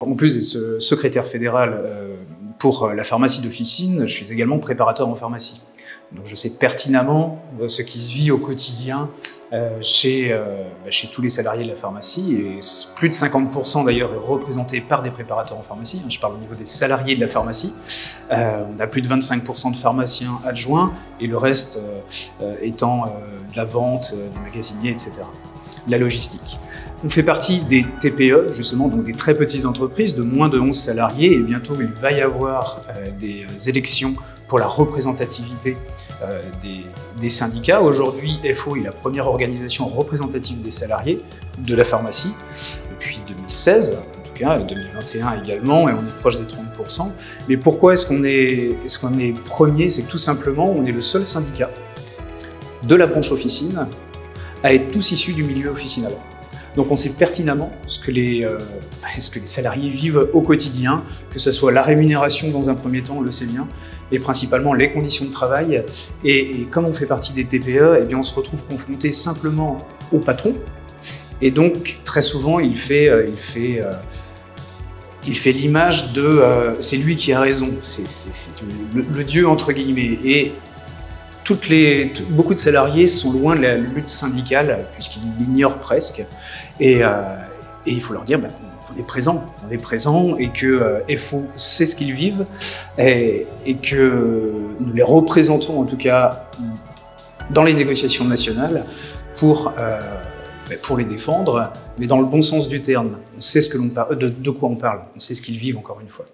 En plus d'être secrétaire fédéral pour la pharmacie d'officine, je suis également préparateur en pharmacie. Donc je sais pertinemment ce qui se vit au quotidien chez tous les salariés de la pharmacie, et plus de 50% d'ailleurs est représenté par des préparateurs en pharmacie. Je parle au niveau des salariés de la pharmacie. On a plus de 25% de pharmaciens adjoints, et le reste étant de la vente, des magasiniers, etc. La logistique. On fait partie des TPE, justement, donc des très petites entreprises de moins de 11 salariés, et bientôt il va y avoir des élections pour la représentativité des syndicats. Aujourd'hui, FO est la première organisation représentative des salariés de la pharmacie depuis 2016, en tout cas 2021 également, et on est proche des 30%. Mais pourquoi est-ce qu'on est premier? C'est que tout simplement, on est le seul syndicat de la branche officine à être tous issus du milieu officinal. Donc on sait pertinemment ce que les salariés vivent au quotidien, que ce soit la rémunération dans un premier temps, on le sait bien, et principalement les conditions de travail. Et comme on fait partie des TPE, eh bien on se retrouve confronté simplement au patron. Et donc très souvent il fait l'image de c'est lui qui a raison, c'est le dieu entre guillemets. Et beaucoup de salariés sont loin de la lutte syndicale puisqu'ils l'ignorent presque. Et il faut leur dire qu'on est présent et que FO sait ce qu'ils vivent et que nous les représentons en tout cas dans les négociations nationales pour les défendre, mais dans le bon sens du terme. On sait de quoi on parle, on sait ce qu'ils vivent encore une fois.